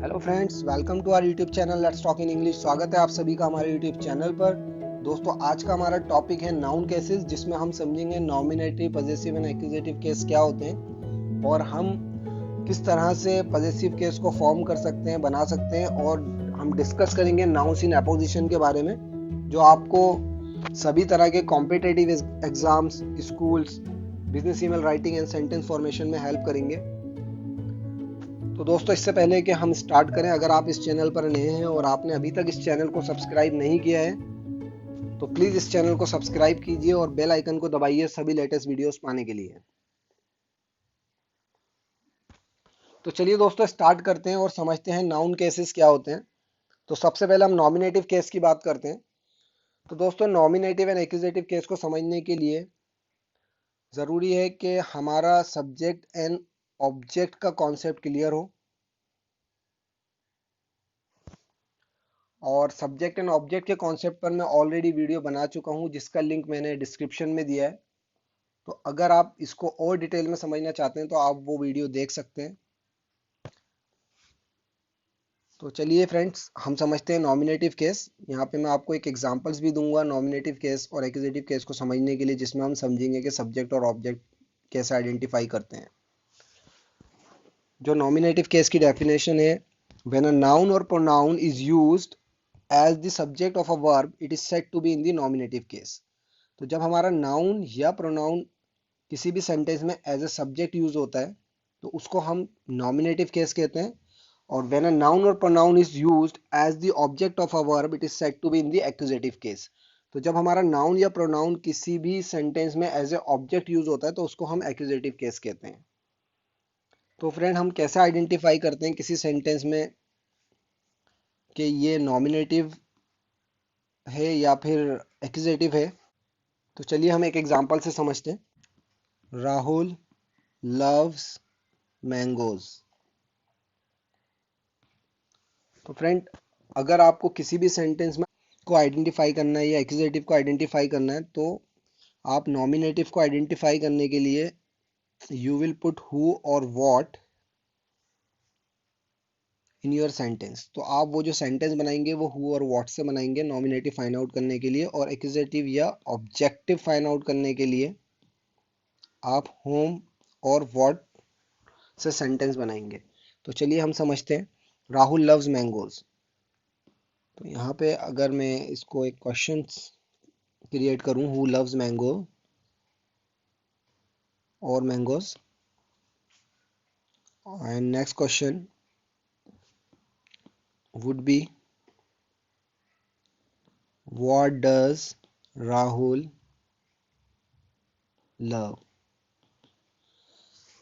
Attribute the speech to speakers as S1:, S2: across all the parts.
S1: Hello friends, welcome to our YouTube channel let's talk in English. स्वागत है आप सभी का हमारे यूट्यूब चैनल पर। दोस्तों, आज का हमारा टॉपिक है नाउन केसेस, जिसमें हम समझेंगे nominative, possessive and accusative case क्या होते हैं और हम किस तरह से पजेसिव केस को फॉर्म कर सकते हैं, बना सकते हैं। और हम डिस्कस करेंगे नाउन्स इन अपोजिशन के बारे में, जो आपको सभी तरह के competitive exams, schools, business email writing and sentence formation में हेल्प करेंगे। तो दोस्तों, इससे पहले कि हम स्टार्ट करें, अगर आप इस चैनल पर नए हैं और आपने अभी तक इस चैनल को सब्सक्राइब नहीं किया है तो प्लीज़ इस चैनल को सब्सक्राइब कीजिए और बेल आइकन को दबाइए सभी लेटेस्ट वीडियोस पाने के लिए। तो चलिए दोस्तों, स्टार्ट करते हैं और समझते हैं नाउन केसेस क्या होते हैं। तो सबसे पहले हम नॉमिनेटिव केस की बात करते हैं। तो दोस्तों, नॉमिनेटिव एंड एक्यूजेटिव केस को समझने के लिए ज़रूरी है कि हमारा सब्जेक्ट एंड ऑब्जेक्ट का कॉन्सेप्ट क्लियर हो। और सब्जेक्ट एंड ऑब्जेक्ट के कॉन्सेप्ट पर मैं ऑलरेडी वीडियो बना चुका हूं, जिसका लिंक मैंने डिस्क्रिप्शन में दिया है। तो अगर आप इसको और डिटेल में समझना चाहते हैं तो आप वो वीडियो देख सकते हैं। तो चलिए फ्रेंड्स, हम समझते हैं नॉमिनेटिव केस। यहाँ पे मैं आपको एक एग्जांपल्स भी दूंगा नॉमिनेटिव केस और एक्यूजेटिव केस को समझने के लिए, जिसमें हम समझेंगे कि सब्जेक्ट और ऑब्जेक्ट कैसे आइडेंटिफाई करते हैं। जो नॉमिनेटिव केस की डेफिनेशन है, when a noun or pronoun is used as the subject of a verb, it is said to be in the nominative case. तो जब हमारा नाउन या प्रोनाउन किसी भी सेंटेंस में एज ए सब्जेक्ट यूज होता है तो उसको हम नॉमिनेटिव केस कहते हैं। और when a noun or pronoun is used as the object of a verb, it is said to be in the accusative case. तो जब हमारा नाउन या प्रोनाउन किसी भी सेंटेंस में एज ए ऑब्जेक्ट यूज होता है तो उसको हम एक्यूजेटिव केस कहते हैं। तो फ्रेंड, हम कैसे आइडेंटिफाई करते हैं किसी सेंटेंस में कि ये नॉमिनेटिव है या फिर एक्यूजेटिव है? तो चलिए हम एक एग्जांपल से समझते हैं। Rahul loves mangoes. तो फ्रेंड, अगर आपको किसी भी सेंटेंस में को आइडेंटिफाई करना है या एक्यूजेटिव को आइडेंटिफाई करना है तो आप नॉमिनेटिव को आइडेंटिफाई करने के लिए यू विल पुट हु और व्हाट इन योर सेंटेंस। तो आप वो जो सेंटेंस बनाएंगे वो हु और व्हाट से बनाएंगे नॉमिनेटिव फाइंड आउट करने के लिए, और एक्यूजेटिव या ऑब्जेक्टिव फाइंड आउट करने के लिए आप होम और व्हाट से सेंटेंस बनाएंगे। तो चलिए हम समझते हैं। Rahul loves mangoes. तो यहाँ पे अगर मैं इसको एक क्वेश्चन क्रिएट करूं, हु लव्स मैंगो और mangoes, and next question would be what does Rahul love.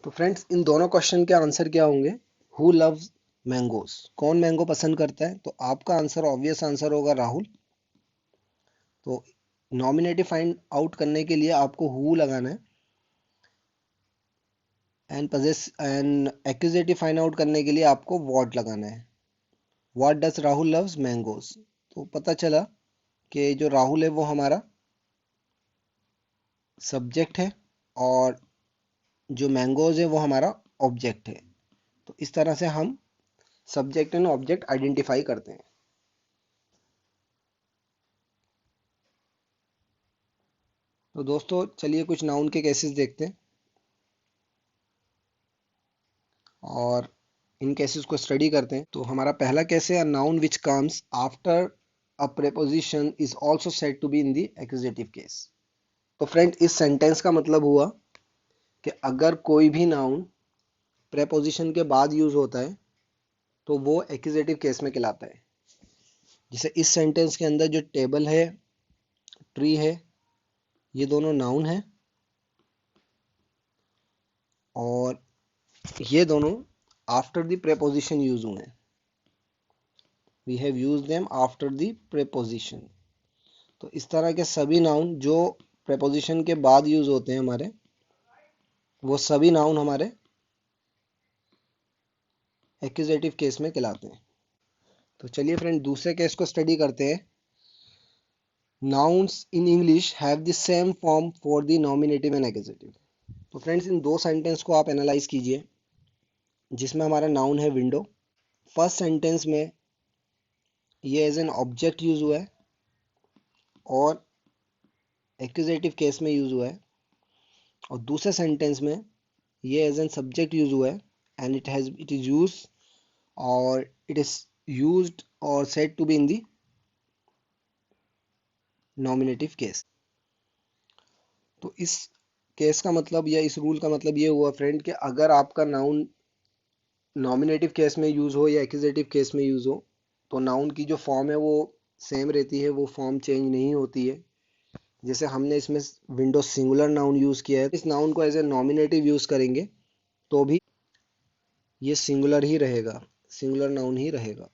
S1: तो फ्रेंड्स, इन दोनों क्वेश्चन के आंसर क्या होंगे? हु लव्स मैंगोज, कौन मैंगो पसंद करता है? तो आपका आंसर, ऑब्वियस आंसर होगा राहुल। तो नॉमिनेटिव फाइंड आउट करने के लिए आपको हु लगाना है, एंड एक्यूजेटिव फाइंड आउट करने के लिए आपको व्हाट लगाना है। What does Rahul loves mangoes. तो पता चला कि जो राहुल है वो हमारा सब्जेक्ट है और जो मैंगोज है वो हमारा ऑब्जेक्ट है। तो इस तरह से हम सब्जेक्ट एंड ऑब्जेक्ट आइडेंटिफाई करते हैं। तो दोस्तों, चलिए कुछ नाउन के केसेस देखते हैं और इन केसेस को स्टडी करते हैं। तो हमारा पहला केस है, a noun which comes after a preposition is also said to be in the accusative case. तो फ्रेंड, इस सेंटेंस का मतलब हुआ कि अगर कोई भी नाउन प्रेपोजिशन के बाद यूज होता है तो वो एक्यूजेटिव केस में कहलाता है। जैसे इस सेंटेंस के अंदर जो टेबल है, ट्री है, ये दोनों नाउन है और ये दोनों आफ्टर द प्रेपोजिशन यूज हुए हैं। We have use them after the preposition. तो इस तरह के सभी नाउन जो प्रेपोजिशन के बाद यूज होते हैं हमारे, वो सभी नाउन हमारे एक्यूजेटिव केस में कहलाते हैं। तो चलिए फ्रेंड, दूसरे केस को स्टडी करते हैं। Nouns in English have the same form for the nominative and accusative. तो फ्रेंड्स, इन दो सेंटेंस को आप एनालाइज कीजिए, जिसमें हमारा नाउन है विंडो। फर्स्ट सेंटेंस में ये एज एन ऑब्जेक्ट यूज हुआ है और एक्यूजेटिव केस में यूज हुआ है, और दूसरे सेंटेंस में ये एज एन सब्जेक्ट यूज हुआ है and it is use or it is used or said to be in the nominative case. तो इस केस का मतलब या इस रूल का मतलब ये हुआ फ्रेंड कि अगर आपका नाउन नॉमिनेटिव केस में यूज हो या एक्यूजेटिव केस में यूज हो तो नाउन की जो फॉर्म है वो सेम रहती है, वो फॉर्म चेंज नहीं होती है। जैसे हमने इसमें विंडो सिंगुलर नाउन यूज किया है, इस नाउन को एज ए नॉमिनेटिव यूज करेंगे तो भी ये सिंगुलर ही रहेगा, सिंगुलर नाउन ही रहेगा।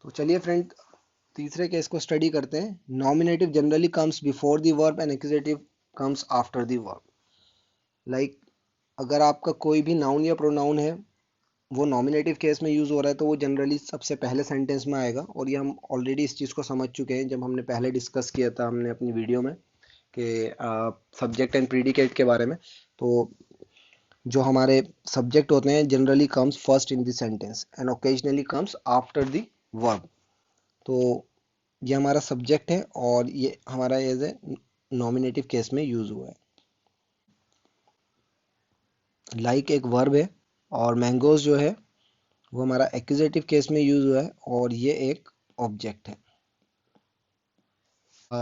S1: तो चलिए फ्रेंड तीसरे केस को स्टडी करते हैं। Nominative generally comes before the verb and accusative comes after the verb. Like अगर आपका कोई भी नाउन या प्रोनाउन है वो नॉमिनेटिव केस में यूज़ हो रहा है तो वो जनरली सबसे पहले सेंटेंस में आएगा, और ये हम ऑलरेडी इस चीज़ को समझ चुके हैं जब हमने पहले डिस्कस किया था हमने अपनी वीडियो में कि सब्जेक्ट एंड प्रीडिकेट के बारे में। तो जो हमारे सब्जेक्ट होते हैं generally comes first in the sentence and occasionally comes after the verb. तो ये हमारा सब्जेक्ट है और ये हमारा एज ए नॉमिनेटिव केस में यूज़ हुआ है। लाइक एक वर्ब है और मैंगोज जो है वो हमारा एक्यूजेटिव केस में यूज हुआ है और ये एक ऑब्जेक्ट है।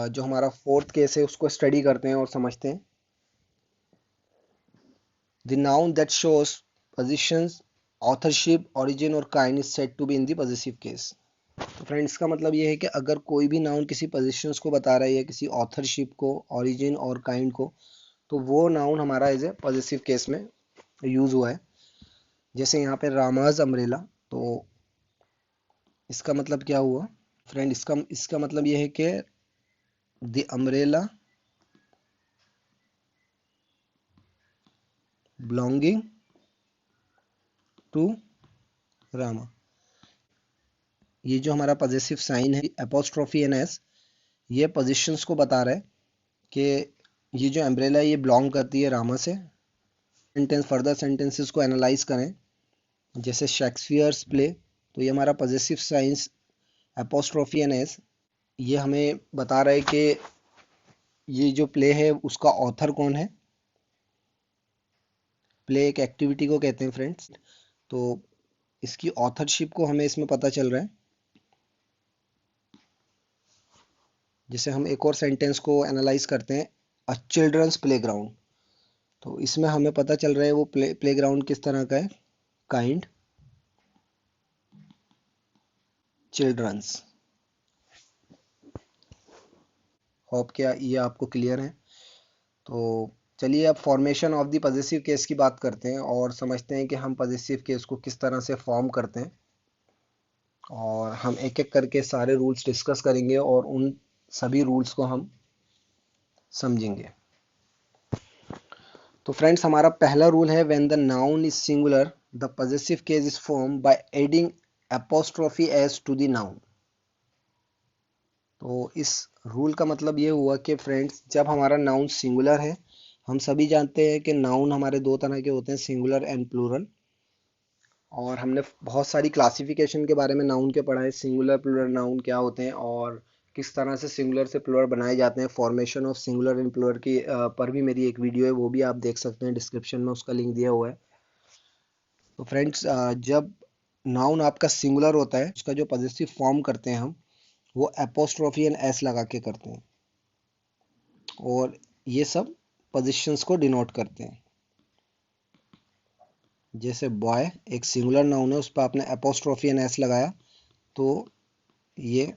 S1: जो हमारा फोर्थ केस है उसको स्टडी करते हैं और समझते हैं। The noun that shows positions, authorship, origin और kind is said to be in the positive case. तो फ्रेंड्स का मतलब ये है कि अगर कोई भी नाउन किसी पोजीशंस को बता रहा है या किसी ऑथरशिप को, ओरिजिन और काइंड को, तो वो नाउन हमारा एज ए पॉजिटिव केस में यूज हुआ है। जैसे यहाँ पे रामाज अम्ब्रेला, तो इसका मतलब क्या हुआ फ्रेंड, इसका इसका मतलब ये है कि the umbrella belonging to Rama. ये जो हमारा पॉजेसिव साइन है एपोस्ट्रोफी एन एस, ये पोजीशंस को बता रहा है कि ये जो अम्ब्रेला ये बिलोंग करती है रामा से। सेंटेंस फर्दर सेंटेंसेस को एनालाइज करें जैसे शेक्सपियर्स प्ले, तो ये हमारा possessive signs apostrophe and s ये हमें बता रहा है कि ये जो प्ले है उसका ऑथर कौन है। प्ले एक एक्टिविटी को कहते हैं फ्रेंड्स, तो इसकी ऑथरशिप को हमें इसमें पता चल रहा है। जैसे हम एक और सेंटेंस को एनालाइज करते हैं, अ चिल्ड्रंस प्लेग्राउंड, तो इसमें हमें पता चल रहा है वो प्लेग्राउंड किस तरह का है, काइंड चिल्ड्रंस। होप क्या ये आपको क्लियर है। तो चलिए अब formation of the positive case की बात करते हैं और समझते हैं कि हम पॉजिटिव केस को किस तरह से फॉर्म करते हैं, और हम एक एक करके सारे रूल्स डिस्कस करेंगे और उन सभी रूल्स को हम समझेंगे। तो फ्रेंड्स हमारा पहला रूल है, when the noun is singular the positive case is form by adding apostrophe s to the noun. तो इस रूल का मतलब ये हुआ कि फ्रेंड्स जब हमारा नाउन सिंगुलर है, हम सभी जानते हैं कि नाउन हमारे दो तरह के होते हैं, सिंगुलर एंड प्लूरल, और हमने बहुत सारी क्लासिफिकेशन के बारे में नाउन के पढ़ा है, सिंगुलर प्लूरल नाउन क्या होते हैं और किस तरह से सिंगुलर से प्लूरल बनाए जाते हैं। Formation of singular and plural की पर भी मेरी एक वीडियो है, वो भी आप देख सकते हैं, डिस्क्रिप्शन में उसका लिंक दिया हुआ है। तो फ्रेंड्स जब नाउन आपका सिंगुलर होता है उसका जो पॉजिटिव फॉर्म करते हैं हम वो एपोस्ट्रोफी एंड एस लगा के करते हैं, और ये सब पोजीशंस को डिनोट करते हैं। जैसे बॉय एक सिंगुलर नाउन है, उस पर आपने एपोस्ट्रोफी एंड एस लगाया तो ये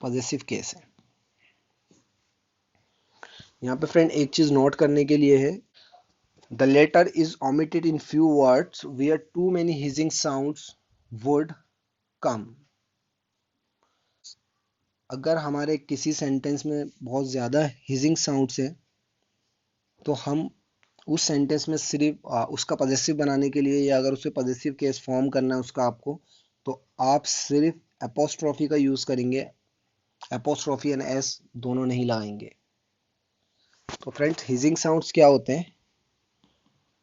S1: पॉजिटिव केस है। यहाँ पे फ्रेंड एक चीज नोट करने के लिए है, the letter is omitted in few words where too many hissing sounds would come. अगर हमारे किसी सेंटेंस में बहुत ज़्यादा हिजिंग साउंड्स है तो हम उस सेंटेंस में सिर्फ उसका पॉजिटिव बनाने के लिए, या अगर उसे पॉजिटिव केस फॉर्म करना है उसका आपको, तो आप सिर्फ एपोस्ट्रोफी का यूज़ करेंगे, एपोस्ट्रोफी एंड एस दोनों नहीं लगाएंगे। तो फ्रेंड्स हिजिंग साउंड्स क्या होते हैं,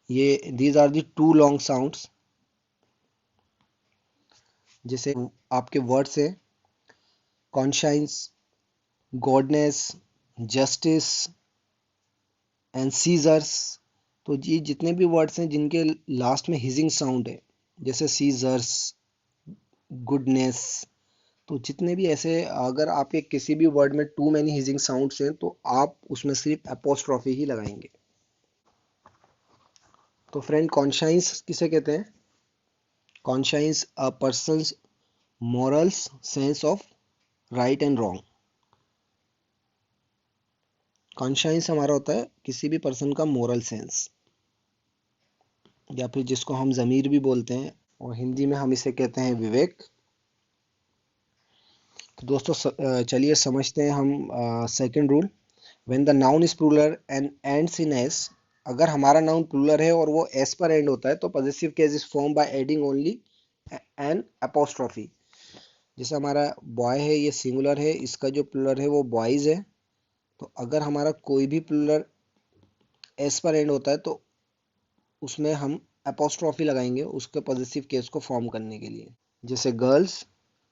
S1: ये these are the too long sounds. जैसे आपके वर्ड्स है conscience, goodness, justice and Caesar's. तो ये जितने भी वर्ड्स हैं जिनके लास्ट में हिजिंग साउंड है, जैसे सीजर्स, गुडनेस, तो जितने भी ऐसे अगर आपके किसी भी वर्ड में टू मैनी हिजिंग साउंड्स हैं तो आप उसमें सिर्फ अपोस्ट्रॉफी ही लगाएंगे। तो फ्रेंड कॉन्शाइंस किसे कहते हैं? Conscience a person's morals sense of right and wrong. Conscience हमारा होता है किसी भी पर्सन का मोरल सेंस, या फिर जिसको हम ज़मीर भी बोलते हैं, और हिंदी में हम इसे कहते हैं विवेक। तो दोस्तों चलिए समझते हैं हम second rule. When the noun is plural and ends in s, अगर हमारा नाउन प्लूरल है और वो एस पर एंड होता है तो possessive case is form by adding only an apostrophe. जैसे हमारा बॉय है, ये सिंगुलर है, इसका जो प्लूरल है वो बॉयज है, तो अगर हमारा कोई भी प्लूरल एस पर एंड होता है तो उसमें हम अपोस्ट्रॉफी लगाएंगे उसके पॉजेसिव केस को फॉर्म करने के लिए। जैसे गर्ल्स।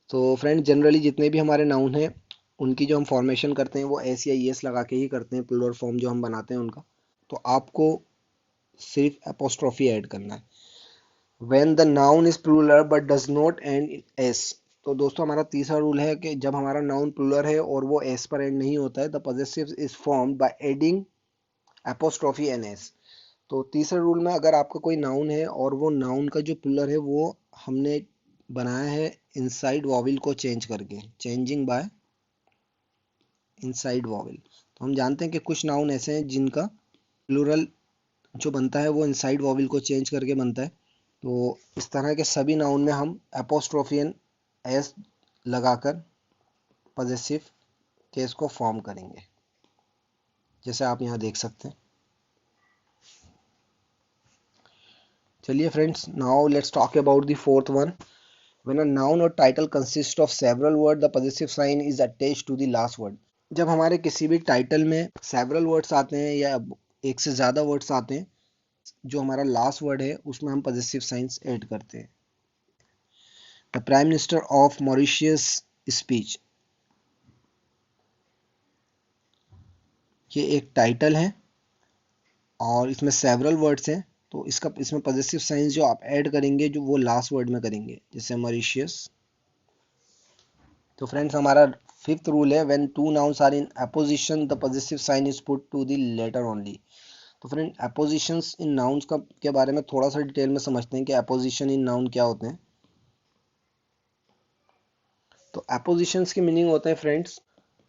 S1: तो फ्रेंड जनरली जितने भी हमारे नाउन हैं उनकी जो हम फॉर्मेशन करते हैं वो एस या ई एस लगा के ही करते हैं, प्लूरल फॉर्म जो हम बनाते हैं उनका। तो आपको सिर्फ अपोस्ट्रॉफी ऐड करना है। When the noun is plural but does not end in s, तो दोस्तों हमारा तीसरा रूल है कि जब हमारा नाउन प्लूरल है और वो एस पर एंड नहीं होता है the possessive is formed by adding apostrophe and s. तो तीसरे रूल में अगर आपका कोई नाउन है और वो नाउन का जो प्लूरल है वो हमने बनाया है इनसाइड वॉवल को चेंज करके, चेंजिंग बाय इनसाइड वॉवल। तो हम जानते हैं कि कुछ नाउन ऐसे हैं जिनका प्लूरल जो बनता है वो इनसाइड वॉवल को चेंज करके बनता है। तो इस तरह के सभी नाउन में हम एपोस्ट्रोफियन एस लगाकर पॉजेसिव केस को फॉर्म करेंगे, जैसे आप यहाँ देख सकते हैं। चलिए friends, now let's talk about the fourth one. When a noun और title consist of several word the possessive sign is attached to the last word. जब हमारे किसी भी टाइटल में सेवरल वर्ड्स आते हैं या एक से ज़्यादा वर्ड्स आते हैं, जो हमारा लास्ट वर्ड है उसमें हम पॉजेसिव साइंस ऐड करते हैं। The prime minister of Mauritius speech, ये एक टाइटल है और इसमें सेवरल वर्ड्स हैं, तो इसमें पॉजेसिव साइंस जो आप ऐड करेंगे जो वो लास्ट वर्ड में करेंगे, जैसे मॉरिशियस। तो फ्रेंड्स हमारा फिफ्थ रूल है when two nouns are in apposition the possessive sign is put to the latter only. तो फ्रेंड अपोजिशंस इन नाउन्स का के बारे में थोड़ा सा डिटेल में समझते हैं कि अपोजिशन इन नाउन क्या होते हैं। तो अपोजिशंस की मीनिंग होते हैं फ्रेंड्स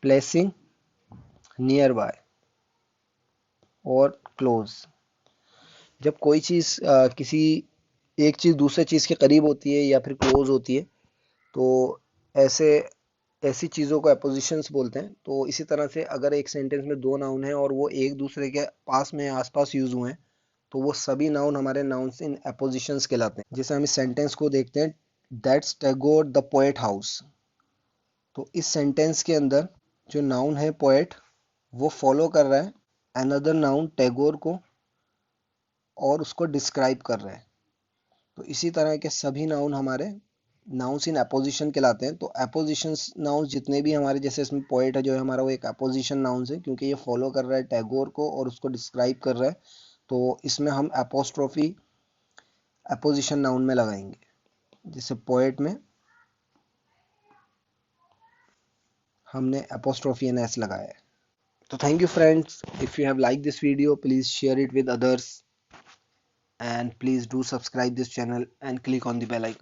S1: प्लेसिंग, नियर बाय और क्लोज। जब कोई चीज़ किसी एक चीज़ दूसरे चीज़ के करीब होती है या फिर क्लोज होती है तो ऐसे ऐसी चीज़ों को अपोजिशंस बोलते हैं। तो इसी तरह से अगर एक सेंटेंस में दो नाउन हैं और वो एक दूसरे के पास में आसपास यूज हुए हैं तो वो सभी नाउन हमारे नाउन्स इन अपोजिशंस कहलाते हैं। जैसे हम इस सेंटेंस को देखते हैं, that's Tagore the poet house. तो इस सेंटेंस के अंदर जो नाउन है पोएट वो फॉलो कर रहा है अनदर नाउन टैगोर को और उसको डिस्क्राइब कर रहा है। तो इसी तरह के सभी नाउन हमारे नाउन्स इन अपोजिशन कहलाते हैं। तो अपोजिशन नाउन्स जितने भी हमारे, जैसे इसमें पोएट है जो है हमारा वो एक अपोजिशन नाउन्स है क्योंकि ये फॉलो कर रहा है टैगोर को और उसको डिस्क्राइब कर रहा है। तो इसमें हम अपोस्ट्रोफी अपोजिशन नाउन में लगाएंगे, जैसे पोएट में हमने अपोस्ट्रोफी एन एस लगाया है। तो thank you friends, if you have liked this video please share it with others and please do subscribe this channel and click on the bell icon.